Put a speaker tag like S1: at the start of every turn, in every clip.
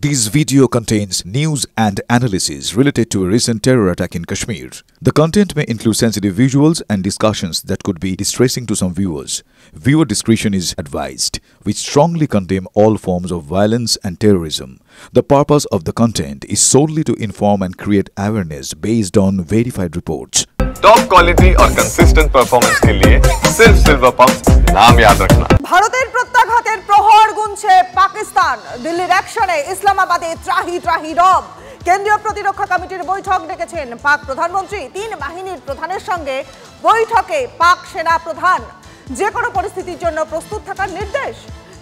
S1: This video contains news and analysis related to a recent terror attack in Kashmir. The content may include sensitive visuals and discussions that could be distressing to some viewers. Viewer discretion is advised. We strongly condemn all forms of violence and terrorism. The purpose of the content is solely to inform and create awareness based on verified reports.
S2: Top quality और consistent performance के लिए सिर्फ silver pump नाम याद रखना।
S3: ভারতের প্রত্যাঘাতের প্রহর গুনছে পাকিস্তান। দিল্লির অ্যাকশনে ইসলামাবাদে ত্রাহি ত্রাহি রব। কেন্দ্রীয় প্রতিরক্ষা কমিটির বৈঠক ডেকেছেন পাক প্রধানমন্ত্রী। তিন বাহিনীর প্রধানের সঙ্গে বৈঠকে পাক সেনা প্রধান যে কোনো পরিস্থিতির জন্য প্রস্তুত থাকার নির্দেশ।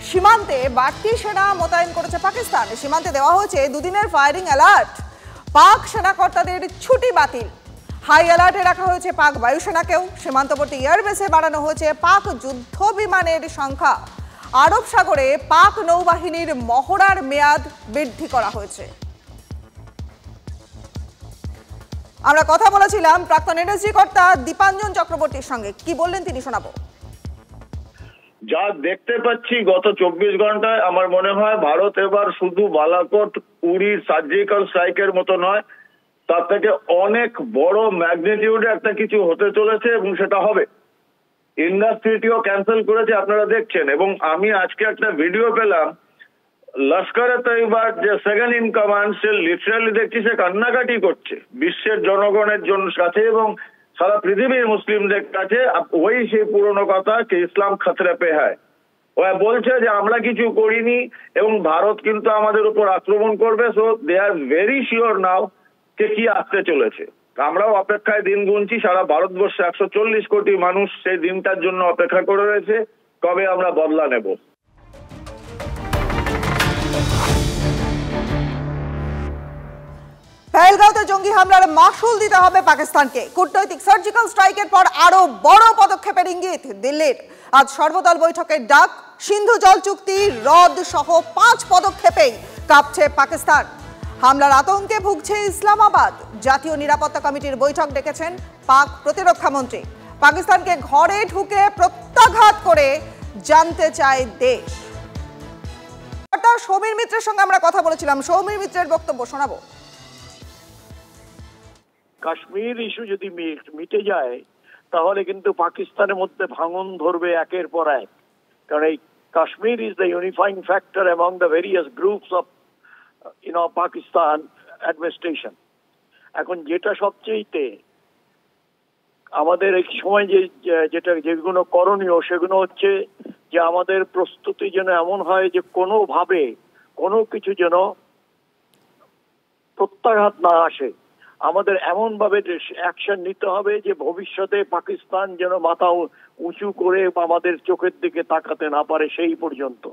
S3: সীমান্তে বাড়তি সেনা মোতায়েন করেছে পাকিস্তান। সীমান্তে দেওয়া হয়েছে দুদিনের ফায়ারিং অ্যালার্ট। পাক সেনাকর্তাদের ছুটি বাতিল। হাই অ্যালার্টে রাখা হয়েছে পাক বায়ুসেনাকেও। সীমান্তবর্তী এয়ারবেসে বাড়ানো হয়েছে পাক যুদ্ধ বিমানের সংখ্যা। আরব সাগরে পাক নৌবাহিনীর মহড়ার মেয়াদ বৃদ্ধি করা হয়েছে। আমরা কথা বলেছিলাম প্রাক্তন এনএসজি কর্তা দীপাঞ্জন চক্রবর্তীর সঙ্গে। কি বললেন তিনি শোনাবো।
S4: যা দেখতে পাচ্ছি গত 24 ঘন্টায় আমার মনে হয় ভারত এবার শুধু বালাকোট উড়ির সার্জিক্যাল স্ট্রাইকের মতো নয়, তার থেকে অনেক বড় ম্যাগনিটিউডে একটা কিছু হতে চলেছে এবং সেটা হবে। ইন্ডাস ট্রিটিও ক্যান্সেল করেছে, আপনারা দেখছেন। এবং আমি আজকে একটা ভিডিও পেলাম, লস্করে তৈবার যে second in command, say literally দেখছি সে কান্নাকাটি করছে বিশ্বের জনগণের জন্য কাছে এবং সারা পৃথিবীর মুসলিমদের কাছে। ওই সেই পুরনো কথা যে ইসলাম খতরে পে হ্যায়। ও বলছে যে আমরা কিছু করিনি এবং ভারত কিন্তু আমাদের উপর আক্রমণ করবে। So they are very sure now কে কি আসতে চলেছে। আমরাও অপেক্ষায় দিন গুনছি। সারা ভারতবর্ষে 140 কোটি মানুষ সেই দিনটার জন্য অপেক্ষা করে রয়েছে, কবে আমরা বদলা নেব।
S3: পেহেলগাঁওতে জঙ্গি হামলার মাসুল দিতে হবে পাকিস্তানকে। কূটনৈতিক সার্জিক্যাল স্ট্রাইকের পর আরো বড় পদক্ষেপের ইঙ্গিত দিল্লির। আজ সর্বদল বৈঠকের ডাক। সিন্ধু জল চুক্তি রদ সহ 5 পদক্ষেপেই কাঁপছে পাকিস্তান। হামলার আতঙ্কে ভুগছে ইসলামাবাদ। জাতীয় নিরাপত্তা কমিটির বৈঠক ডেকেছেন পাক প্রতিরক্ষা মন্ত্রী। পাকিস্তানকে ঘরে ঢুকে প্রত্যাঘাত করে জানতে চায় দেশ। সৌমির মিত্রের সঙ্গে আমরা কথা বলেছিলাম। সৌমির মিত্রের বক্তব্য শোনাবো।
S5: কাশ্মীর ইস্যু যদি মিটে যায় তাহলে কিন্তু পাকিস্তানের মধ্যে ভাঙন ধরবে একের পর এক। কারণ এই Kashmir is the unifying factor among the various groups of Pakistan administration. এখন যেটা সবচেয়ে আমাদের এই সময় যেগুলো করণীয় সেগুলো হচ্ছে যে আমাদের প্রস্তুতি যেন এমন হয় যে কোনোভাবে কোনো কিছু যেন প্রত্যাঘাত না আসে। আমাদের এমন ভাবে অ্যাকশন নিতে হবে যে ভবিষ্যতে পাকিস্তান যেন মাথা উঁচু করে আমাদের চোখের দিকে তাকাতে না পারে সেই পর্যন্ত।